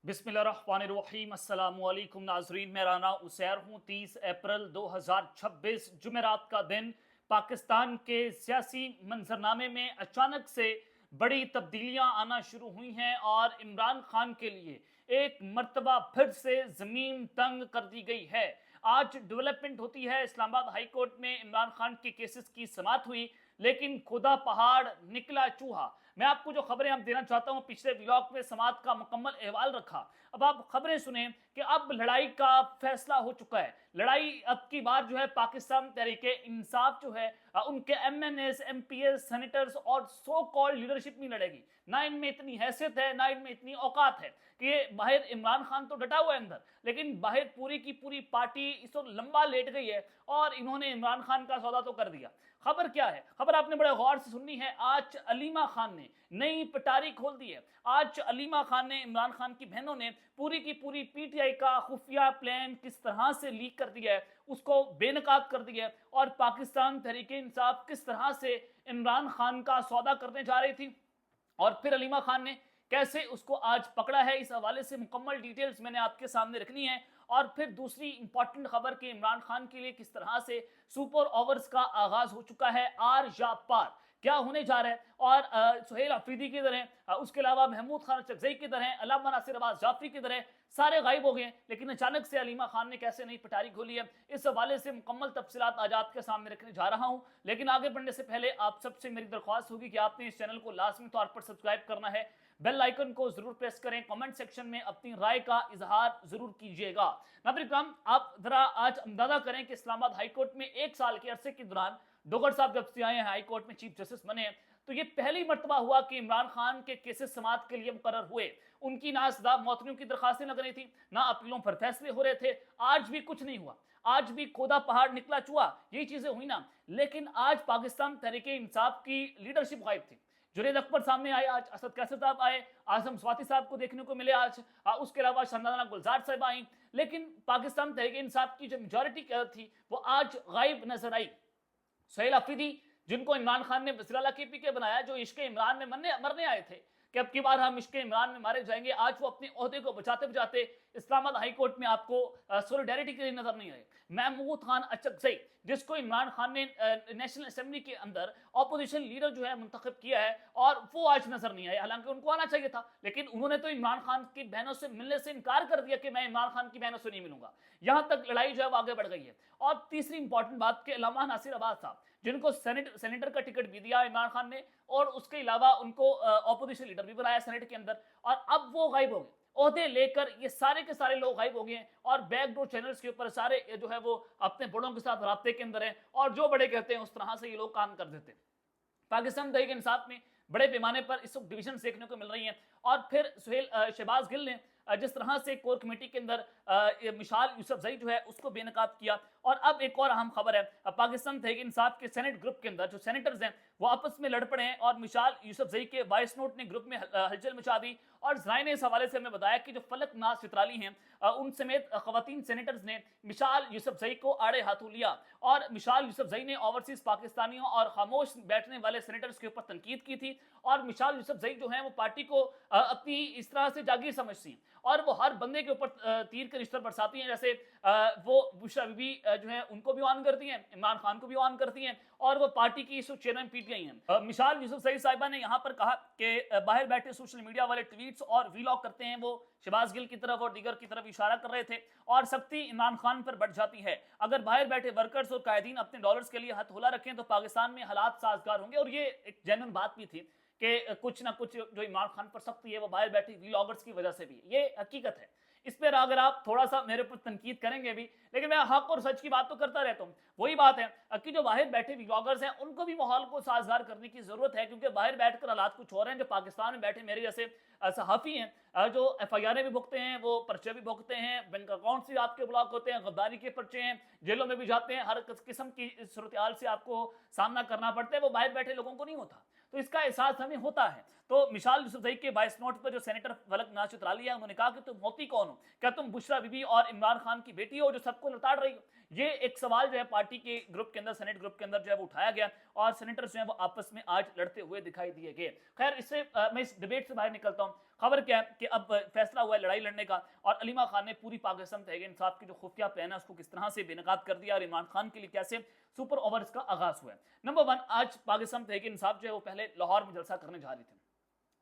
बिस्मिल्लाहिर्रहमानिर्रहीम अस्सलाम वालेकुम नाजरीन, मेरा नाम उसैर हूँ। 30 अप्रैल 2026 जुमेरात का दिन पाकिस्तान के सियासी मंजरनामे में अचानक से बड़ी तब्दीलियां आना शुरू हुई हैं और इमरान खान के लिए एक मर्तबा फिर से ज़मीन तंग कर दी गई है। आज डेवलपमेंट होती है, इस्लामाबाद हाई कोर्ट में इमरान खान के केसेस की समाअत हुई, लेकिन खुदा पहाड़ निकला चूहा। मैं आपको जो खबरें हम देना चाहता हूं, पिछले व्लॉग में समाअत का मुकम्मल अहवाल रखा। अब आप खबरें सुने कि अब लड़ाई का फैसला हो चुका है। लड़ाई अब की बार जो है पाकिस्तान तहरीके इंसाफ जो है उनके MNAs, MPs, सेनेटर्स और सो कॉल्ड लीडरशिप नहीं लड़ेगी। ना इनमें इतनी हैसियत है, ना इनमें इतनी औकात है कि ये बाहर इमरान खान तो डटा हुआ है अंदर, लेकिन बाहर पूरी की पूरी पार्टी इस वक्त लंबा लेट गई है और इन्होंने इमरान खान का सौदा तो कर दिया। खबर क्या है? खबर आपने बड़े गौर से सुननी है। आज अलीमा खान ने नई पिटारी खोल दी है। आज अलीमा खान ने, इमरान खान की बहनों ने पूरी की पूरी PTI का खुफिया प्लान किस तरह से लीक कर दिया है, उसको बेनकाब कर दिया है और पाकिस्तान तहरीके इंसाफ किस तरह से इमरान खान का सौदा करने जा रही थी और फिर अलीमा खान ने कैसे उसको आज पकड़ा है। इस हवाले से मुकम्मल डिटेल्स मैंने आपके सामने रखनी है। और फिर दूसरी इंपॉर्टेंट खबर कि इमरान खान के लिए किस तरह से सुपर ओवर्स का आगाज हो चुका है। आर या पार क्या होने जा रहा है और सुहेल अफरीदी की तरह, उसके अलावा महमूद खान चकजई की तरह, अल्लामा नासिर अब्बास जाफरी की तरह सारे गायब हो गए, लेकिन अचानक से अलीमा खान ने कैसे नई पिटारी खोली है, इस हवाले से मुकम्मल तफसीलात आज आपके सामने रखने जा रहा हूं। लेकिन आगे बढ़ने से पहले आप सबसे मेरी दरख्वास्त होगी कि आपने इस चैनल को लाजमी तौर पर सब्सक्राइब करना है, बेल आइकन को जरूर प्रेस करें, कमेंट सेक्शन में अपनी राय का इजहार जरूर कीजिएगा। नाज़रीन, आप जरा आज अंदाजा करें कि इस्लामाबाद हाई कोर्ट में एक साल के अरसे के दौरान डोगर साहब जब से आए हैं हाई कोर्ट में चीफ जस्टिस बने हैं, तो ये पहली मर्तबा हुआ कि इमरान खान के केसेस समाअत के लिए मुकर्रर हुए। उनकी ना सजा मौतनियों की दरखास्तें लग रही थी, ना अपीलों पर फैसले हो रहे थे। आज भी कुछ नहीं हुआ, आज भी खोदा पहाड़ निकला चूहा, यही चीजें हुई ना। लेकिन आज पाकिस्तान तहरीके इंसाफ की लीडरशिप गायब थी। जुनैद अकबर सामने आए, आज असद कैसर साहब आए, आजम स्वाति साहब को देखने को मिले आज, उसके अलावा शहनाज़ गुलजार साहब आई, लेकिन पाकिस्तान तहरीके इंसाफ की जो मेजॉरिटी थी वो आज गायब नजर आई। सुहेल अफरीदी, जिनको इमरान खान ने वज़ीर आला KPK बनाया, जो इश्क़ इमरान में मरने आए थे कि अब की बार हम इश्क़ इमरान में मारे जाएंगे, आज वो अपने ओहदे को बचाते बचाते इस्लामाबाद हाई कोर्ट में आपको सॉलिडेरिटी के लिए नजर नहीं आए। महमूद खान अचकज़ई, जिसको इमरान खान ने नेशनल असेंबली के अंदर अपोजिशन लीडर जो है मुंतखब किया है, और वो आज नजर नहीं आए। हालांकि उनको आना चाहिए था, लेकिन उन्होंने तो इमरान खान की बहनों से मिलने से इनकार कर दिया कि मैं इमरान खान की बहनों से नहीं मिलूंगा। यहां तक लड़ाई जो है वो आगे बढ़ गई है। और तीसरी इंपॉर्टेंट बात के अल्लामा नासिर अब्बास साहब, जिनको सेनेटर का टिकट भी दिया इमरान खान ने और उसके अलावा उनको अपोजिशन लीडर भी बनाया सेनेट के अंदर, और अब वो गायब हो गए। ओहदे लेकर ये सारे के सारे लोग गायब हो गए हैं और बैकडोर चैनल्स के ऊपर सारे जो है वो अपने बड़ों के साथ राब्ते के अंदर हैं और जो बड़े कहते हैं उस तरह से ये लोग काम कर देते हैं। पाकिस्तान तहरीक इंसाफ में बड़े पैमाने पर इस वक्त डिविजन देखने को मिल रही हैं। और फिर शहबाज गिल ने जिस तरह से कोर कमेटी के अंदर मिसाल यूसुफजई जो है उसको बेनकाब किया। और अब एक और अहम खबर है, पाकिस्तान तहरीक इंसाफ के सेनेट ग्रुप के अंदर जो सेनेटर्स हैं वो आपस में लड़ पड़े हैं और मिसाल यूसुफजई के वॉइस नोट ने ग्रुप में हलचल मचा दी। और जराए ने इस हवाले से हमें बताया कि जो फलक नाज चित्राली हैं उन समेत खवातीन सेनेटर्स ने मिसाल यूसुफजई को आड़े हाथों लिया और मिसाल यूसुफजई ने ओवरसीज पाकिस्तानियों और खामोश बैठने वाले सेनेटर्स के ऊपर तनकीद की थी। और मिसाल यूसुफजई जो है वो पार्टी को अपनी इस तरह से जागीर समझती हैं और वो हर बंदे के ऊपर तीर के रिश्ते बरसाती हैं। जैसे वो बुशरा बीबी जो है उनको भी ऑन करती हैं, इमरान खान को भी ऑन करती हैं और वो पार्टी की चेयरमैन PTI हैं। मिसाल यूसुफजई साहिबा ने यहाँ पर कहा कि बाहर बैठे सोशल मीडिया वाले ट्वीट्स और वीलॉग करते हैं, वो शहबाज गिल की तरफ और दीगर की तरफ इशारा कर रहे थे और सख्ती इमरान खान पर बढ़ जाती है। अगर बाहर बैठे वर्कर्स और कायदीन अपने डॉलर्स के लिए हथौला रखें तो पाकिस्तान में हालात साजगार होंगे। और ये एक जेन्युइन बात भी थी कि कुछ ना कुछ जो इमरान खान पर सख्ती है वो बाहर बैठे व्लॉगर्स की वजह से भी, ये हकीकत है। इस पर अगर आप थोड़ा सा मेरे ऊपर तनकीद करेंगे भी, लेकिन मैं हक और सच की बात तो करता रहता हूँ। वही बात है कि जो बाहर बैठे व्लॉगर्स हैं उनको भी माहौल को साजगार करने की जरूरत है, क्योंकि बाहर बैठकर हालात कुछ हो रहे हैं। जो पाकिस्तान में बैठे मेरे जैसे सहाफ़ी हैं जो FIR भी भुगते हैं, वो पर्चे भी भुगते हैं, बैंक अकाउंट से आपके ब्लॉक होते हैं, गद्दारी के पर्चे हैं, जेलों में भी जाते हैं, हर किस्म की सूरत हाल से आपको सामना करना पड़ता है, वो बाहर बैठे लोगों को नहीं होता। तो इसका एहसास हमें होता है। तो मिसाल यूसुफजई के वॉइस नोट पर जो सेनेटर फलक नाज चतराली है उन्होंने कहा कि तुम होती कौन हो, क्या तुम बुशरा बीबी और इमरान खान की बेटी हो जो सबको लताड़ रही हो। ये एक सवाल जो है पार्टी के ग्रुप के अंदर, सेनेट ग्रुप के अंदर जो है वो उठाया गया और सेनेटर्स जो है वो आपस में आज लड़ते हुए दिखाई दिए गए। खैर इससे मैं इस डिबेट से बाहर निकलता हूँ। खबर क्या है कि अब फैसला हुआ है लड़ाई लड़ने का और अलीमा खान ने पूरी पाकिस्तान तहरीक इंसाफ की जो खुफिया प्लान है उसको किस तरह से बेनकाब कर दिया और इमरान खान के लिए कैसे सुपर ओवर्स का आगाज हुआ है। नंबर 1, आज पाकिस्तान तहरीक इंसाफ जो है वो पहले लाहौर में जलसा करने जा रही थी,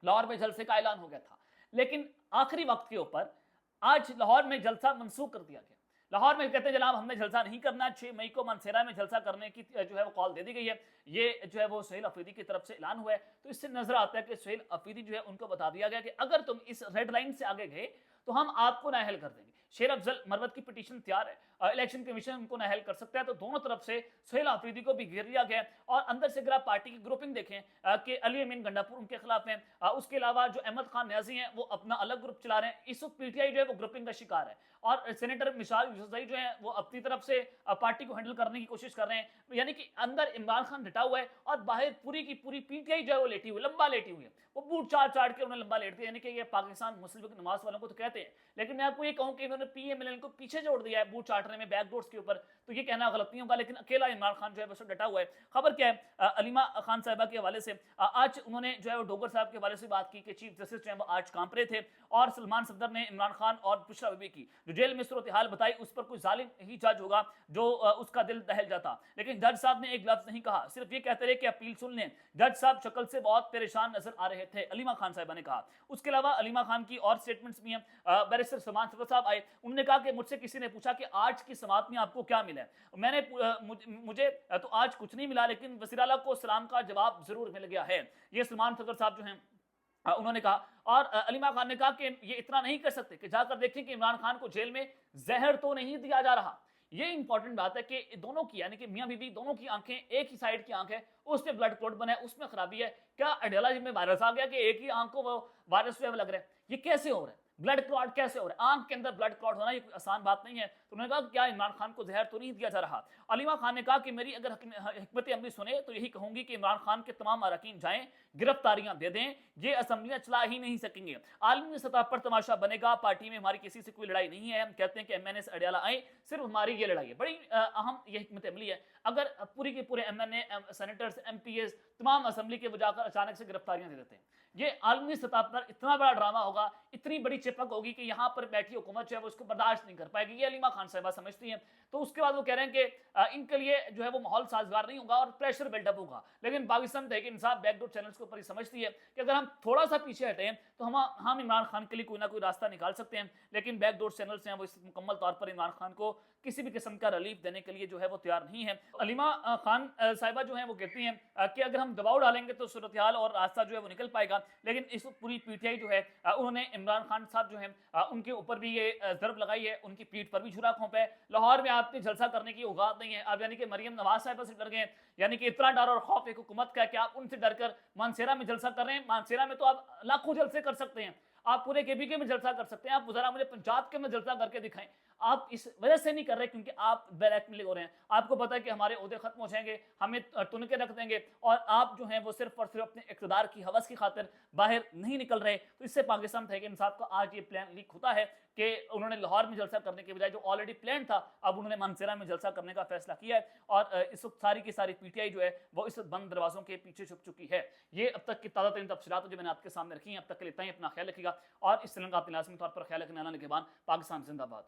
लाहौर में जलसे का ऐलान हो गया था, लेकिन आखिरी वक्त के ऊपर आज लाहौर में जलसा मनसूख कर दिया गया। लाहौर में कहते हैं जनाब हमने जलसा नहीं करना, 6 मई को मानसेरा में जलसा करने की जो है वो कॉल दे दी गई है। ये जो है वो सुहेल अफरीदी की तरफ से ऐलान हुआ है। तो इससे नजर आता है कि सुहेल अफरीदी जो है उनको बता दिया गया कि अगर तुम इस रेड लाइन से आगे गए तो हम आपको नाअहल कर देंगे। शेर अफजल मरवत की पिटीशन तैयार है, इलेक्शन कमीशन उनको नाअहल कर सकता है। तो दोनों तरफ से सुहेल अफरीदी को भी घेर लिया गया और अंदर से अगर आप पार्टी की ग्रुपिंग देखें कि अली अमीन गंडापुर उनके खिलाफ हैं, उसके अलावा जो अहमद खान न्याजी हैं वो अपना अलग ग्रुप चला रहे हैं। इस वक्त पीटीआई जो है वो ग्रुपिंग का शिकार है और सेनेटर मिसाल यूसुफजई जो है वो अपनी तरफ से पार्टी को हैंडल करने की कोशिश कर रहे हैं। यानी कि अंदर इमरान खान डटा हुआ है और बाहर पूरी की पूरी पीटीआई जो है वो लेटी हुई, लंबा लेटी हुई है। वो बूट चाट चाट के उन्हें लंबा लेटती है, यानी कि ये पाकिस्तान मुस्लिम लीग नमाज वालों को तो कहते हैं, लेकिन मैं आपको ये कहूं कि इन्होंने पीएमएलएन को पीछे जोड़ दिया है बूट चाटने में, बैकडोर्स के ऊपर, तो ये कहना गलत नहीं होगा। लेकिन अकेला इमरान खान जो है बस डटा हुआ है। खबर क्या है, अलीमा खान साहिबा के हवाले से आज उन्होंने जो है वो डोगर साहब के हवाले से बात की कि चीफ जस्टिस जो है वो आज कांप रहे थे और सलमान सफदर ने इमरान खान और बुशरा बीबी की जो जेल में सूरत हाल बताई उस पर कोई जालिम ही जज होगा जो उसका दिल दहल जाता। लेकिन जज साहब ने एक लफ्ज नहीं कहा, सिर्फ ये कहते रहे कि अपील सुन लें। जज साहब शक्ल से बहुत परेशान नजर आ रहे थे, अलीमा खान साहिबा ने कहा। उसके अलावा अलीमा खान की और स्टेटमेंट्स भी हैं। बैरिस्टर सलमान सफदर साहब आए, उन्होंने कहा कि मुझसे किसी ने पूछा कि आज की समाअत में आपको क्या मिला है। मैंने मुझे तो आज कुछ नहीं मिला, लेकिन वज़ीर आला को सलाम का जवाब जरूर मिल गया है। ये सलमान सफदर साहब जो हैं उन्होंने कहा। और अलीमा खान ने कहा कि ये इतना नहीं कर सकते कि जाकर देखें कि इमरान खान को जेल में जहर तो नहीं दिया जा रहा। ये इंपॉर्टेंट बात है कि दोनों की, यानी कि मियां बीबी दोनों की आंखें, एक ही साइड की आंख है, उसमें ब्लड क्लॉट बना है, उसमें खराबी है। क्या आइडियोलॉजी में वायरस आ गया कि एक ही आंख को वो वायरस जो है लग रहा है? ये कैसे हो रहा है? ब्लड क्लॉट कैसे हो रहा है? आंख के अंदर ब्लड क्लॉट होना ये कोई आसान बात नहीं है। तो उन्होंने कहा क्या इमरान खान को जहर तो नहीं दिया जा रहा। अलीमा खान ने कहा कि मेरी अगर हिकमत अमली सुने तो यही कहूंगी कि इमरान खान के तमाम अरकान जाएं, गिरफ्तारियां दे दें, ये असेंबलियां चला ही नहीं सकेंगे। आलमी सतह पर तमाशा बनेगा। पार्टी में हमारी किसी से कोई लड़ाई नहीं है। हम कहते हैं कि एमएनए से अडियाला आए, सिर्फ हमारी ये लड़ाई है। बड़ी अहम ये हिकमत अमली है। अगर पूरी के पूरे एमएनए, सेनेटर्स, एमपीएस तमाम असेंबली के बजाकर अचानक से गिरफ्तारियां दे देते हैं, ये आलमी सतह पर इतना बड़ा ड्रामा होगा, इतनी बड़ी चिपक होगी कि यहाँ पर बैठी हुकूमत जो है वो उसको बर्दाश्त नहीं कर पाएगी। ये अलीमा खान साहिबा समझती हैं। तो उसके बाद वो कह रहे हैं कि इनके लिए जो है वो माहौल साजगार नहीं होगा और प्रेशर बिल्डअप होगा। लेकिन पाकिस्तान तहरीक इंसाफ बैकडोर चैनल्स के ऊपर ही समझती है कि अगर हम थोड़ा सा पीछे हटें तो हम इमरान खान के लिए कोई ना कोई रास्ता निकाल सकते हैं। लेकिन बैकडोर चैनल्स हैं वो इस मुकम्मल तौर पर इमरान खान को किसी भी किस्म का रिलीफ देने के लिए जो है वो तैयार नहीं है। अलीमा खान साहिबा जो है वो कहती हैं कि अगर हम दबाव डालेंगे तो सूरत हाल और रास्ता जो है वो निकल पाएगा। लेकिन इस पूरी पीटीआई जो है उन्होंने इमरान खान साहब जो है उनके ऊपर भी ये ज़रब लगाई है, उनकी पीठ पर भी छुरा खोंपा है। लाहौर में आपने जलसा करने की औकात नहीं है। आप यानी कि मरियम नवाज साहिबा से डर गए, यानी कि इतना डर और खौफ एक हुकूमत का है कि आप उनसे डरकर मानसेरा में जलसा कर रहे हैं। मानसेरा में तो आप लाखों जलसे कर सकते हैं, आप पूरे केबीके में जलसा कर सकते हैं। आप जरा मुझे पंजाब के में जलसा करके दिखाएं। आप इस वजह से नहीं कर रहे क्योंकि आप ब्लैकमेल हो रहे हैं। आपको पता है कि हमारे ओहदे खत्म हो जाएंगे, हमें तुनके रख देंगे और आप जो हैं वो सिर्फ और सिर्फ अपने इक़्तिदार की हवस की खातिर बाहर नहीं निकल रहे। तो इससे पाकिस्तान तहरीक इंसाफ का आज ये प्लान लीक होता है कि उन्होंने लाहौर में जलसा करने के बजाय जो ऑलरेडी प्लान था अब उन्होंने मानसेरा में जलसा करने का फैसला किया है। और इस वक्त सारी की सारी पीटीआई जो है वो इस बंद दरवाजों के पीछे छुप चुकी है। ये अब तक की ताज़ा तरीन तफसीलात जो मैंने आपके सामने रखी हैं। अब तक के लिए इतना ही। अपना ख्याल रखिएगा और इस चैनल का अपने लाजमी तौर पर ख्याल रखने आना के बाद पाकिस्तान जिंदाबाद।